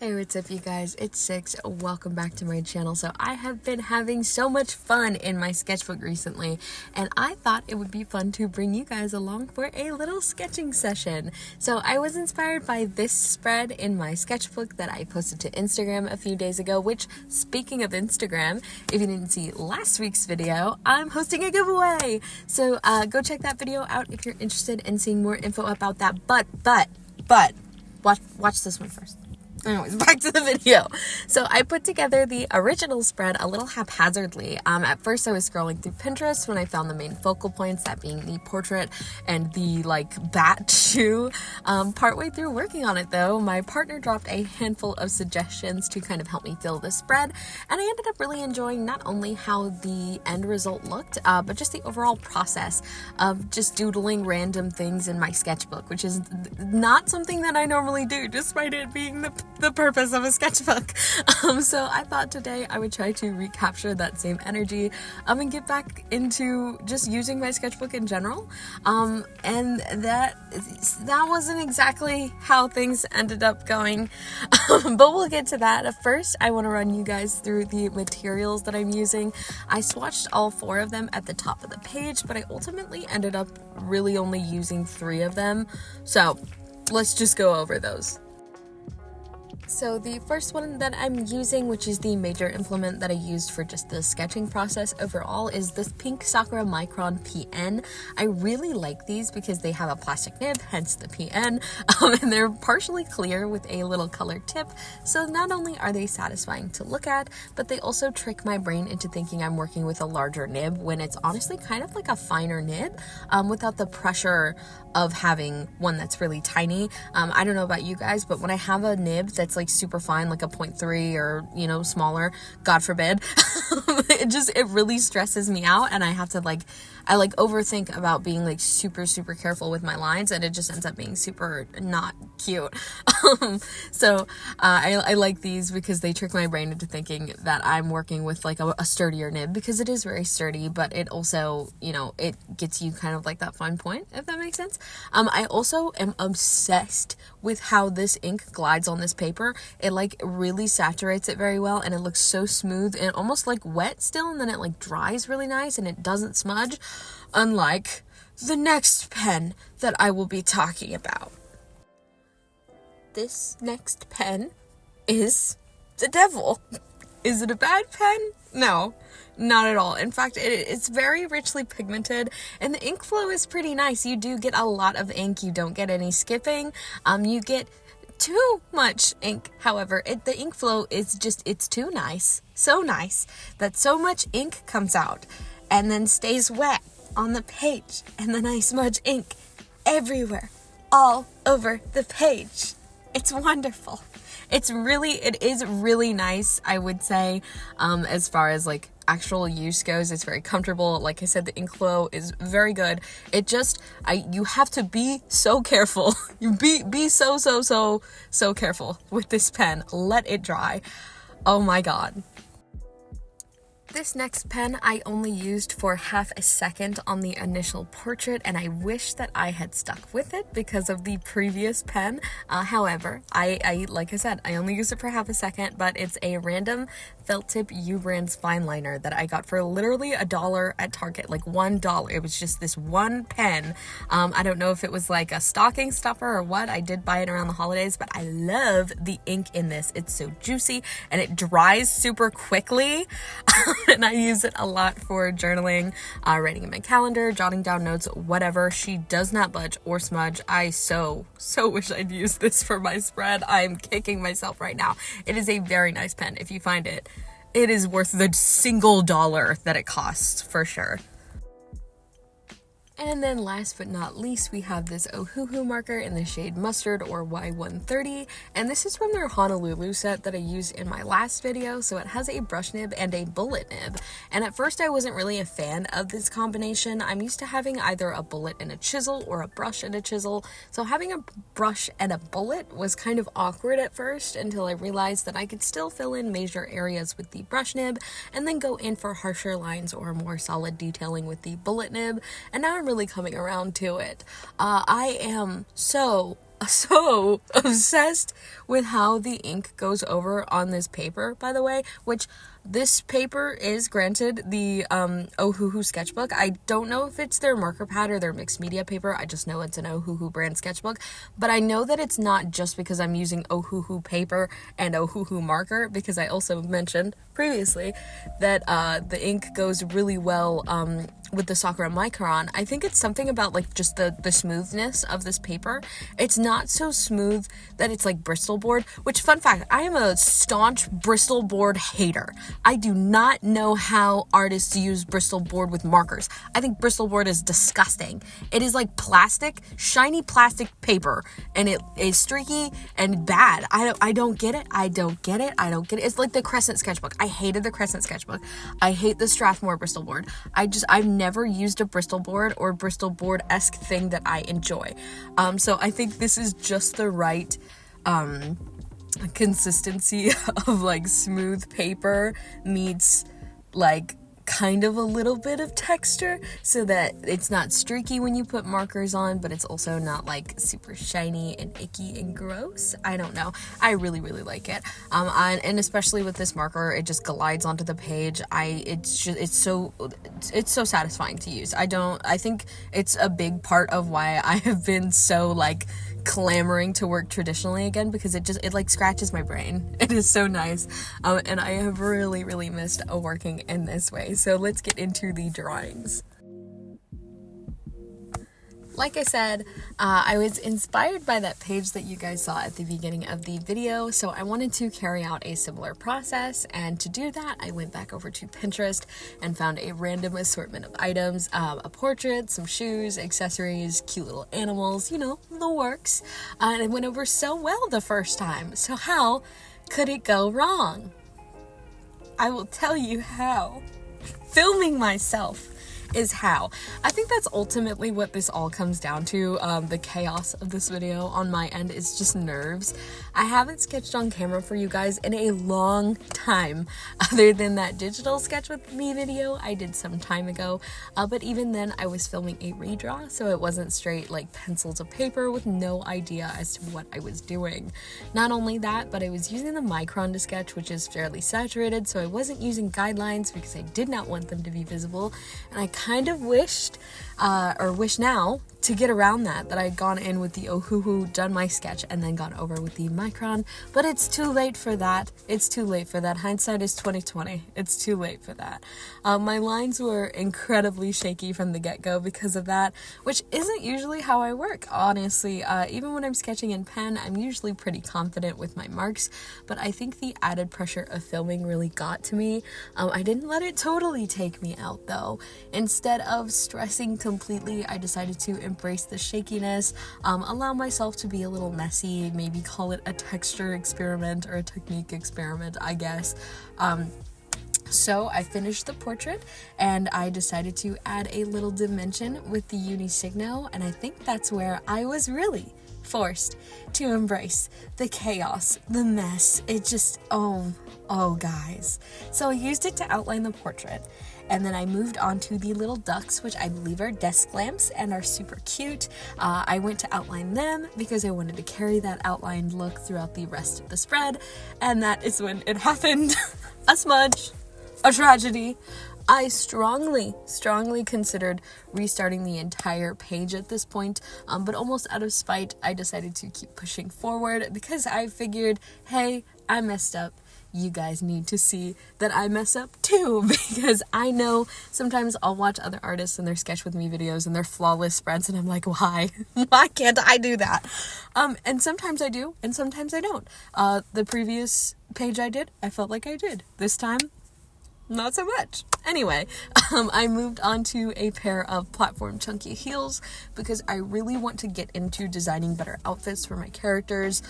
Hey, what's up you guys? It's Six. Welcome back to my channel. So I have been having so much fun in my sketchbook recently, and I thought it would be fun to bring you guys along for a little sketching session. So I was inspired by this spread in my sketchbook that I posted to Instagram a few days ago, which, speaking of Instagram, if you didn't see last week's video, I'm hosting a giveaway. So go check that video out if you're interested in seeing more info about that. But watch this one first. Anyways, back to the video. So I put together the original spread a little haphazardly. At first I was scrolling through Pinterest when I found the main focal points, that being the portrait and the bat shoe. Partway through working on it though, my partner dropped a handful of suggestions to kind of help me fill the spread, and I ended up really enjoying not only how the end result looked, but just the overall process of just doodling random things in my sketchbook, which is not something that I normally do, despite it being the purpose of a sketchbook. So I thought today I would try to recapture that same energy and get back into just using my sketchbook in general. And that wasn't exactly how things ended up going, but we'll get to that. First, I want to run you guys through the materials that I'm using. I swatched all 4 of them at the top of the page, but I ultimately ended up really only using 3 of them. So let's just go over those. So the first one that I'm using, which is the major implement that I used for just the sketching process overall, is this pink Sakura Micron PN. I really like these because they have a plastic nib, hence the PN, and they're partially clear with a little colored tip. So not only are they satisfying to look at, but they also trick my brain into thinking I'm working with a larger nib when it's honestly kind of like a finer nib, without the pressure of having one that's really tiny. I don't know about you guys, but when I have a nib that's like super fine, like a 0.3 or smaller, God forbid, it really stresses me out, and I have to I overthink about being super careful with my lines, and it just ends up being super not cute. So I like these because they trick my brain into thinking that I'm working with a sturdier nib, because it is very sturdy, but it also, it gets you kind of that fun point, if that makes sense. I also am obsessed with how this ink glides on this paper. It really saturates it very well, and it looks so smooth and almost wet still, and then it dries really nice and it doesn't smudge, unlike the next pen that I will be talking about. This next pen is the devil. Is it a bad pen? No, not at all. In fact, it's very richly pigmented, and the ink flow is pretty nice. You do get a lot of ink. You don't get any skipping. You get too much ink, however. The ink flow is it's too nice. So nice that so much ink comes out and then stays wet on the page, and then I smudge ink everywhere, all over the page. It's wonderful. It is really nice, I would say. As far as actual use goes, it's very comfortable. Like I said, the ink flow is very good. You have to be so careful. You be so careful with this pen. Let it dry. Oh my God. This next pen I only used for half a second on the initial portrait, and I wish that I had stuck with it because of the previous pen. However, like I said, I only used it for half a second, but it's a random felt tip U-Brands fine liner that I got for literally $1 at Target, $1. It was just this one pen. I don't know if it was a stocking stuffer or what. I did buy it around the holidays, but I love the ink in this. It's so juicy and it dries super quickly. And I use it a lot for journaling, writing in my calendar, jotting down notes, whatever. She does not budge or smudge. I so wish I'd use this for my spread. I'm kicking myself right now. It is a very nice pen. If you find it, it is worth the single $1 that it costs, for sure. And then last but not least, we have this Ohuhu marker in the shade Mustard, or Y130, and this is from their Honolulu set that I used in my last video. So it has a brush nib and a bullet nib, and at first I wasn't really a fan of this combination. I'm used to having either a bullet and a chisel or a brush and a chisel, so having a brush and a bullet was kind of awkward at first, until I realized that I could still fill in major areas with the brush nib and then go in for harsher lines or more solid detailing with the bullet nib, and now I'm really coming around to it. I am so so obsessed with how the ink goes over on this paper, by the way, which this paper is granted the Ohuhu sketchbook. I don't know if it's their marker pad or their mixed media paper. I just know it's an Ohuhu brand sketchbook, but I know that it's not just because I'm using Ohuhu paper and Ohuhu marker, because I also mentioned previously that the ink goes really well with the Sakura Micron. I think it's something about like just the smoothness of this paper. It's not so smooth that it's like Bristol board, which, fun fact, I am a staunch Bristol board hater. I do not know how artists use Bristol board with markers. I think Bristol board is disgusting. It is like plastic, shiny plastic paper, and it is streaky and bad. I don't get it. I don't get it. It's like the Crescent sketchbook. I hated the Crescent sketchbook. I hate the Strathmore Bristol board. I've never used a Bristol board or Bristol board-esque thing that I enjoy. So I think this is just the right consistency of like smooth paper meets like kind of a little bit of texture, so that it's not streaky when you put markers on, but it's also not like super shiny and icky and gross. I don't know. I really, really like it. And especially with this marker, it just glides onto the page. It's so satisfying to use. I think it's a big part of why I have been so like clamoring to work traditionally again, because it like scratches my brain. It is so nice. And I have really, really missed working in this way. So let's get into the drawings. Like I said, I was inspired by that page that you guys saw at the beginning of the video, so I wanted to carry out a similar process, and to do that, I went back over to Pinterest and found a random assortment of items, a portrait, some shoes, accessories, cute little animals, you know, the works, and it went over so well the first time. So how could it go wrong? I will tell you how. Filming myself is how. I think that's ultimately what this all comes down to. The chaos of this video on my end is just nerves. I haven't sketched on camera for you guys in a long time, other than that digital sketch with me video I did some time ago, but even then I was filming a redraw, so it wasn't straight like pencil to paper with no idea as to what I was doing. Not only that, but I was using the Micron to sketch, which is fairly saturated, so I wasn't using guidelines because I did not want them to be visible, and I kind of wish now to get around that I'd gone in with the Ohuhu, done my sketch, and then gone over with the Micron, but it's too late for that. Hindsight is 2020. It's too late for that. My lines were incredibly shaky from the get-go because of that, which isn't usually how I work, honestly. Even when I'm sketching in pen, I'm usually pretty confident with my marks, but I think the added pressure of filming really got to me. I didn't let it totally take me out, though. Instead of stressing completely, I decided to embrace the shakiness, allow myself to be a little messy, maybe call it a texture experiment or a technique experiment, I guess. So I finished the portrait and I decided to add a little dimension with the Unisigno, and I think that's where I was really forced to embrace the chaos, the mess. It just, oh guys. So I used it to outline the portrait, and then I moved on to the little ducks, which I believe are desk lamps and are super cute. I went to outline them because I wanted to carry that outlined look throughout the rest of the spread, and that is when it happened. A smudge. A tragedy. I strongly considered restarting the entire page at this point, but almost out of spite, I decided to keep pushing forward because I figured, hey, I messed up. You guys need to see that I mess up too, because I know sometimes I'll watch other artists and their sketch with me videos and their flawless spreads, and I'm like, why can't I do that? And sometimes I do, and sometimes I don't. The previous page I did, I felt like I did. This time, not so much. Anyway, I moved on to a pair of platform chunky heels because I really want to get into designing better outfits for my characters,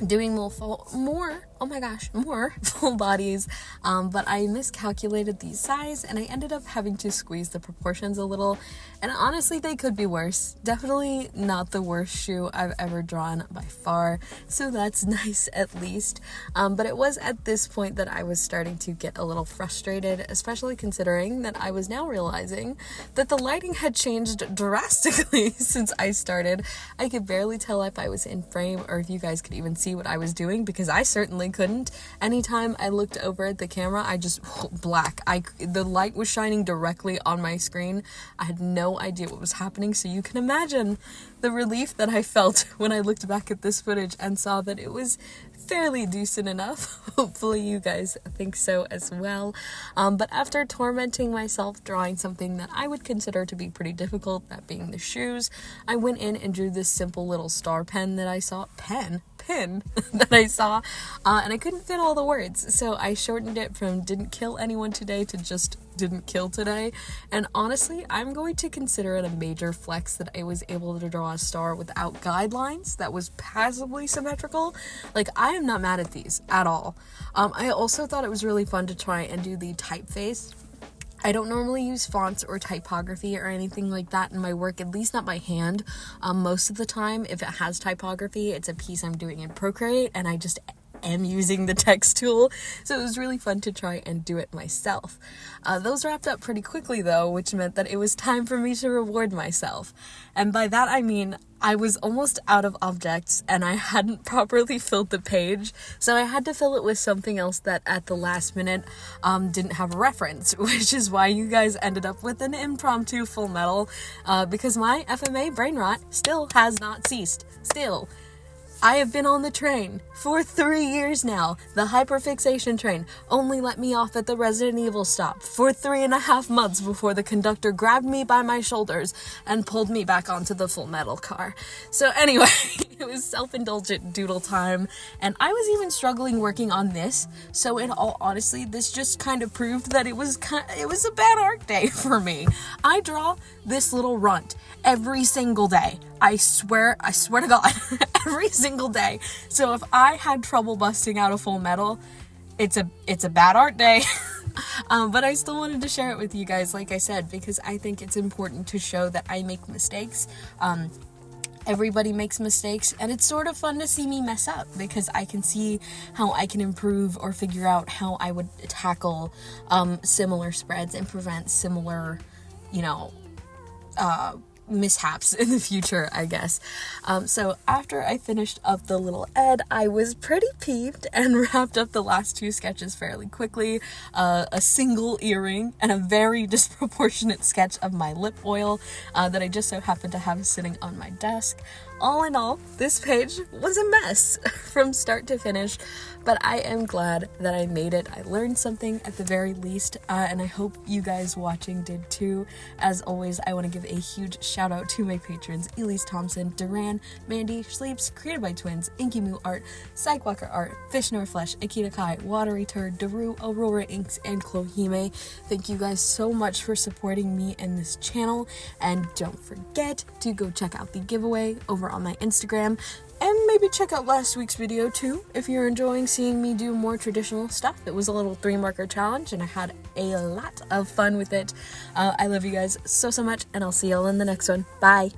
doing more oh my gosh, more full bodies, but I miscalculated the size and I ended up having to squeeze the proportions a little, and honestly they could be worse. Definitely not the worst shoe I've ever drawn by far, so that's nice at least. But it was at this point that I was starting to get a little frustrated, especially considering that I was now realizing that the lighting had changed drastically since I started. I could barely tell if I was in frame or if you guys could even see what I was doing, because I certainly couldn't. Anytime I looked over at the camera, I just black. The light was shining directly on my screen. I had no idea what was happening, so you can imagine the relief that I felt when I looked back at this footage and saw that it was fairly decent enough. Hopefully you guys think so as well. But after tormenting myself drawing something that I would consider to be pretty difficult, that being the shoes, I went in and drew this simple little star pen that I saw. Pin that I saw, and I couldn't fit all the words, so I shortened it from "didn't kill anyone today" to just "didn't kill today." And honestly, I'm going to consider it a major flex that I was able to draw a star without guidelines that was passably symmetrical. Like, I am not mad at these at all. I also thought it was really fun to try and do the typeface. I don't normally use fonts or typography or anything like that in my work, at least not by hand. Most of the time, if it has typography, it's a piece I'm doing in Procreate, and I just am using the text tool, so it was really fun to try and do it myself. Those wrapped up pretty quickly though, which meant that it was time for me to reward myself. And by that I mean I was almost out of objects and I hadn't properly filled the page, so I had to fill it with something else that at the last minute didn't have a reference, which is why you guys ended up with an impromptu full metal, because my FMA brain rot still has not ceased. Still, I have been on the train for 3 years now. The hyperfixation train only let me off at the Resident Evil stop for 3.5 months before the conductor grabbed me by my shoulders and pulled me back onto the Full Metal car. So anyway, it was self-indulgent doodle time, and I was even struggling working on this. So in all honesty, this just kind of proved that it was a bad art day for me. I draw this little runt every single day. I swear to God, every single day. So if I had trouble busting out a Full Metal, it's a bad art day. But I still wanted to share it with you guys, like I said, because I think it's important to show that I make mistakes. Everybody makes mistakes, and it's sort of fun to see me mess up, because I can see how I can improve or figure out how I would tackle similar spreads and prevent similar, mishaps in the future, I guess. So after I finished up the little Ed, I was pretty peeved and wrapped up the last 2 sketches fairly quickly. A single earring and a very disproportionate sketch of my lip oil that I just so happened to have sitting on my desk. All in all, this page was a mess from start to finish, but I am glad that I made it. I learned something at the very least, and I hope you guys watching did too. As always, I want to give a huge shout out to my patrons: Elise Thompson, Duran, Mandy, Sleeps, Created by Twins, Inky Moo Art, Sidewalker Art, Fish Nor Flesh, Akita Kai, Watery Turd, Daru, Aurora Inks, and Clohime. Thank you guys so much for supporting me and this channel, and don't forget to go check out the giveaway over on my Instagram, and maybe check out last week's video too if you're enjoying seeing me do more traditional stuff. It was a little 3-marker challenge and I had a lot of fun with it. I love you guys so much, and I'll see y'all in the next one. Bye.